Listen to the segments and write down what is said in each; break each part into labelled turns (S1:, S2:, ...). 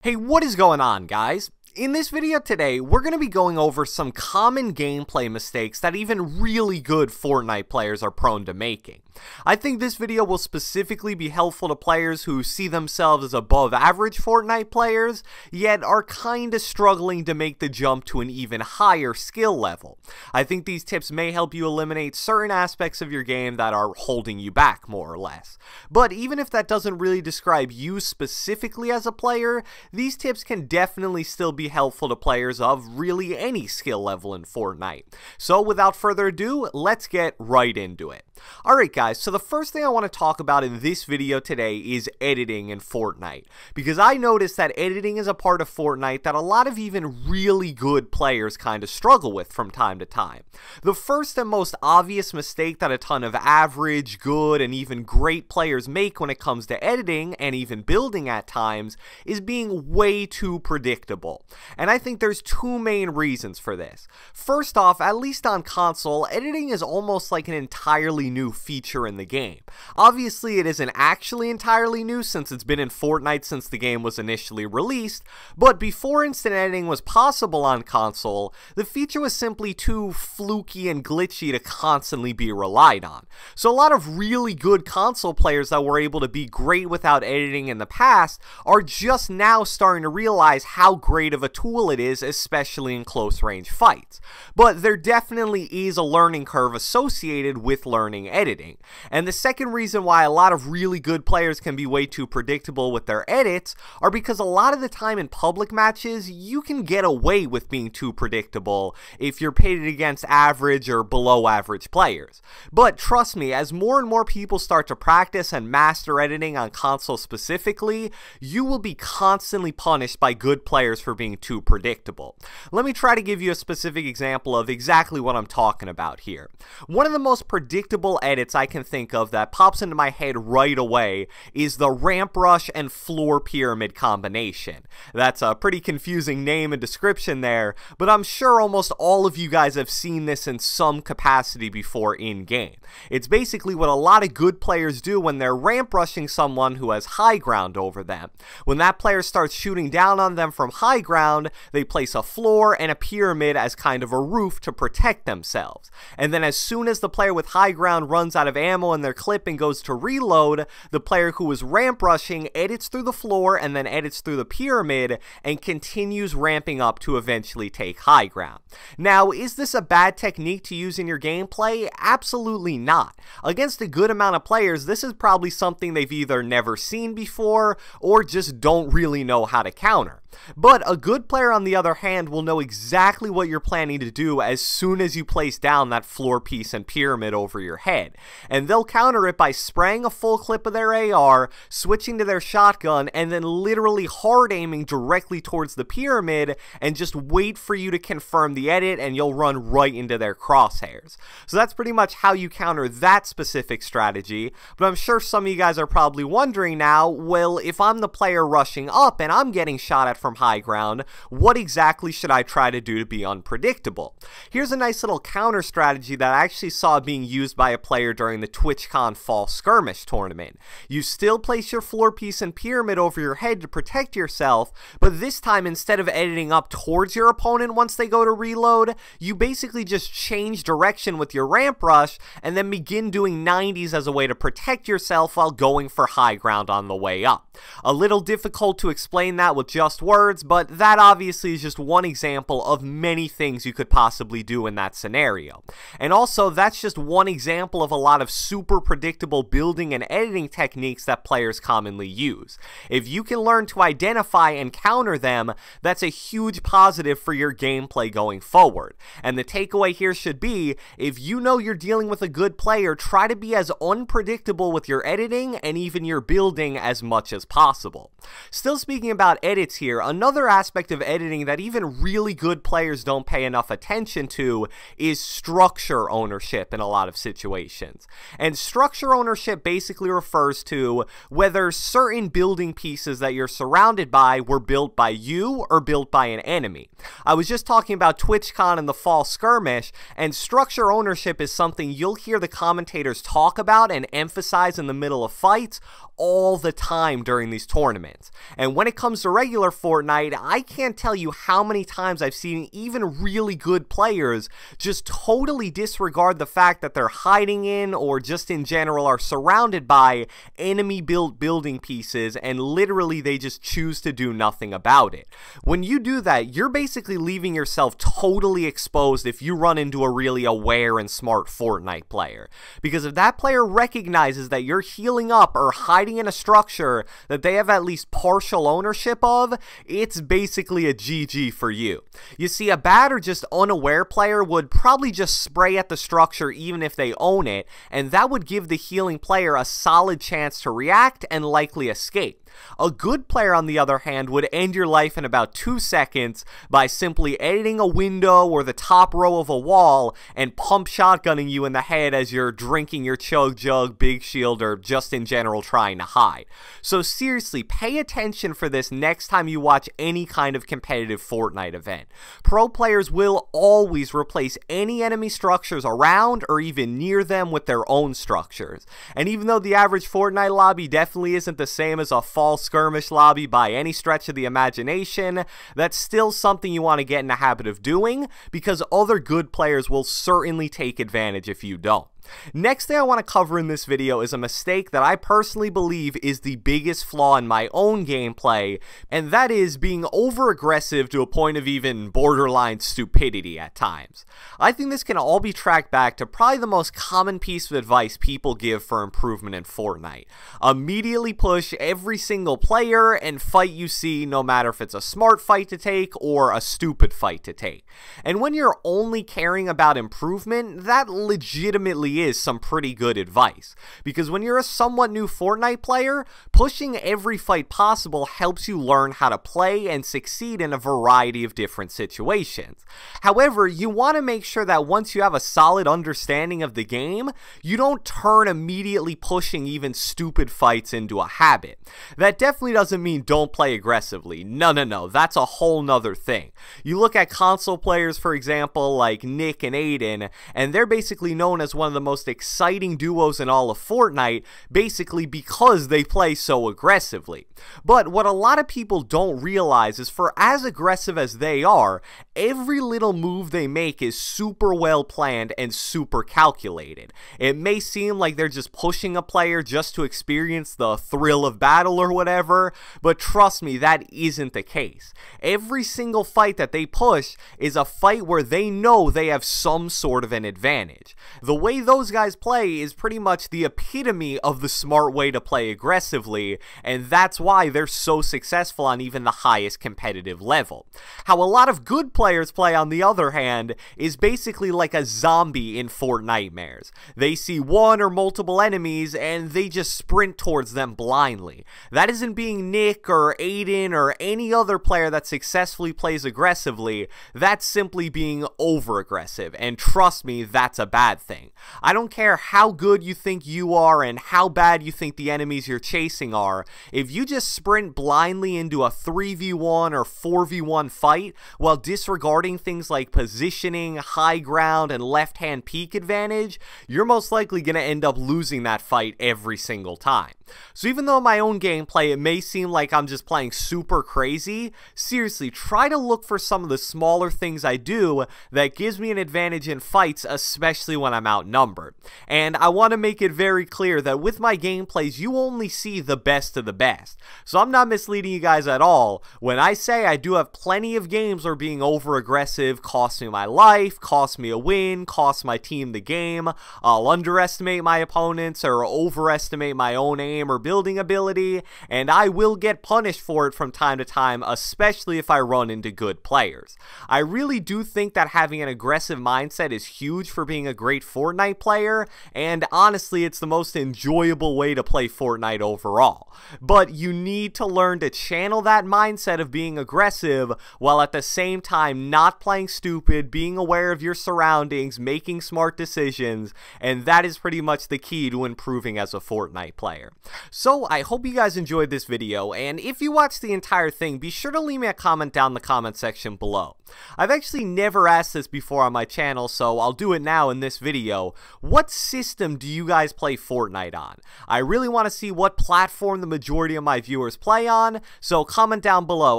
S1: Hey, what is going on, guys? In this video today, we're going to be going over some common gameplay mistakes that even really good Fortnite players are prone to making. I think this video will specifically be helpful to players who see themselves as above average Fortnite players, yet are kinda struggling to make the jump to an even higher skill level. I think these tips may help you eliminate certain aspects of your game that are holding you back, more or less. But even if that doesn't really describe you specifically as a player, these tips can definitely still be helpful to players of really any skill level in Fortnite. So without further ado, let's get right into it. Alright guys, so the first thing I want to talk about in this video today is editing in Fortnite, because I noticed that editing is a part of Fortnite that a lot of even really good players kind of struggle with from time to time. The first and most obvious mistake that a ton of average, good, and even great players make when it comes to editing, and even building at times, is being way too predictable. And I think there's two main reasons for this. First off, at least on console, editing is almost like an entirely new feature in the game. Obviously, it isn't actually entirely new since it's been in Fortnite since the game was initially released, but before instant editing was possible on console, the feature was simply too fluky and glitchy to constantly be relied on. So a lot of really good console players that were able to be great without editing in the past are just now starting to realize how great of a tool it is, especially in close range fights. But there definitely is a learning curve associated with learning editing. And the second reason why a lot of really good players can be way too predictable with their edits are because a lot of the time in public matches, you can get away with being too predictable if you're pitted against average or below average players. But trust me, as more and more people start to practice and master editing on console specifically, you will be constantly punished by good players for being too predictable. Let me try to give you a specific example of exactly what I'm talking about here. One of the most predictable edits I can think of that pops into my head right away is the ramp rush and floor pyramid combination. That's a pretty confusing name and description there, but I'm sure almost all of you guys have seen this in some capacity before in game. It's basically what a lot of good players do when they're ramp rushing someone who has high ground over them. When that player starts shooting down on them from high ground, they place a floor and a pyramid as kind of a roof to protect themselves. And then as soon as the player with high ground runs out of ammo in their clip and goes to reload, the player who was ramp rushing edits through the floor and then edits through the pyramid and continues ramping up to eventually take high ground. Now, is this a bad technique to use in your gameplay? Absolutely not. Against a good amount of players, this is probably something they've either never seen before or just don't really know how to counter. But a good player, on the other hand, will know exactly what you're planning to do as soon as you place down that floor piece and pyramid over your head. And they'll counter it by spraying a full clip of their AR, switching to their shotgun, and then literally hard aiming directly towards the pyramid and just wait for you to confirm the edit and you'll run right into their crosshairs. So that's pretty much how you counter that specific strategy. But I'm sure some of you guys are probably wondering now, well, if I'm the player rushing up and I'm getting shot at from high ground, what exactly should I try to do to be unpredictable? Here's a nice little counter strategy that I actually saw being used by a player during the TwitchCon Fall Skirmish tournament. You still place your floor piece and pyramid over your head to protect yourself, but this time instead of editing up towards your opponent once they go to reload, you basically just change direction with your ramp rush and then begin doing 90s as a way to protect yourself while going for high ground on the way up. A little difficult to explain that with just words, but that obviously is just one example of many things you could possibly do in that scenario. And also, that's just one example of a lot of super predictable building and editing techniques that players commonly use. If you can learn to identify and counter them, that's a huge positive for your gameplay going forward. And the takeaway here should be, if you know you're dealing with a good player, try to be as unpredictable with your editing and even your building as much as possible. Still speaking about edits here, another aspect of editing that even really good players don't pay enough attention to is structure ownership in a lot of situations. And structure ownership basically refers to whether certain building pieces that you're surrounded by were built by you or built by an enemy. I was just talking about TwitchCon and the Fall Skirmish, and structure ownership is something you'll hear the commentators talk about and emphasize in the middle of fights all the time during these tournaments. And when it comes to regular Fortnite, Fortnite, I can't tell you how many times I've seen even really good players just totally disregard the fact that they're hiding in, or just in general are surrounded by, enemy-built building pieces, and literally they just choose to do nothing about it. When you do that, you're basically leaving yourself totally exposed if you run into a really aware and smart Fortnite player. Because if that player recognizes that you're healing up or hiding in a structure that they have at least partial ownership of, it's basically a GG for you. You see, a bad or just unaware player would probably just spray at the structure even if they own it, and that would give the healing player a solid chance to react and likely escape. A good player, on the other hand, would end your life in about 2 seconds by simply editing a window or the top row of a wall and pump shotgunning you in the head as you're drinking your chug jug, big shield, or just in general trying to hide. So seriously, pay attention for this next time you watch any kind of competitive Fortnite event. Pro players will always replace any enemy structures around or even near them with their own structures. And even though the average Fortnite lobby definitely isn't the same as a fall skirmish lobby by any stretch of the imagination, that's still something you want to get in the habit of doing, because other good players will certainly take advantage if you don't. Next thing I want to cover in this video is a mistake that I personally believe is the biggest flaw in my own gameplay, and that is being over-aggressive to a point of even borderline stupidity at times. I think this can all be tracked back to probably the most common piece of advice people give for improvement in Fortnite. Immediately push every single player and fight you see, no matter if it's a smart fight to take or a stupid fight to take. And when you're only caring about improvement, that legitimately is some pretty good advice, because when you're a somewhat new Fortnite player, pushing every fight possible helps you learn how to play and succeed in a variety of different situations. However, you want to make sure that once you have a solid understanding of the game, you don't turn immediately pushing even stupid fights into a habit. That definitely doesn't mean don't play aggressively. No, that's a whole nother thing. You look at console players, for example, like Nick and Aiden, and they're basically known as one of the most exciting duos in all of Fortnite, basically because they play so aggressively. But what a lot of people don't realize is, for as aggressive as they are, every little move they make is super well planned and super calculated. It may seem like they're just pushing a player just to experience the thrill of battle or whatever, but trust me, that isn't the case. Every single fight that they push is a fight where they know they have some sort of an advantage. The way those guys play is pretty much the epitome of the smart way to play aggressively, and that's why they're so successful on even the highest competitive level. How a lot of good players play, on the other hand, is basically like a zombie in Fortnitemares. They see one or multiple enemies and they just sprint towards them blindly. That isn't being Nick or Aiden or any other player that successfully plays aggressively. That's simply being over aggressive, and trust me, that's a bad thing. I don't care how good you think you are and how bad you think the enemies you're chasing are. If you just sprint blindly into a 3v1 or 4v1 fight while disregarding things like positioning, high ground, and left-hand peek advantage, you're most likely going to end up losing that fight every single time. So even though in my own gameplay it may seem like I'm just playing super crazy, seriously, try to look for some of the smaller things I do that gives me an advantage in fights, especially when I'm outnumbered. And I want to make it very clear that with my gameplays, you only see the best of the best. So I'm not misleading you guys at all when I say I do have plenty of games where being over aggressive costs me my life, costs me a win, costs my team the game. I'll underestimate my opponents or overestimate my own aim or building ability, and I will get punished for it from time to time, especially if I run into good players. I really do think that having an aggressive mindset is huge for being a great Fortnite player, and honestly, it's the most enjoyable way to play Fortnite overall. But you need to learn to channel that mindset of being aggressive while at the same time not playing stupid, being aware of your surroundings, making smart decisions, and that is pretty much the key to improving as a Fortnite player. So I hope you guys enjoyed this video, and if you watched the entire thing, be sure to leave me a comment down in the comment section below. I've actually never asked this before on my channel, so I'll do it now in this video. What system do you guys play Fortnite on? I really want to see what platform the majority of my viewers play on, so comment down below,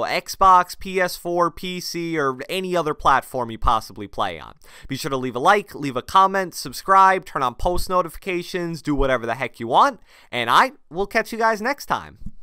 S1: Xbox, PS4, PC, or any other platform you possibly play on. Be sure to leave a like, leave a comment, subscribe, turn on post notifications, do whatever the heck you want, and I will catch you guys next time.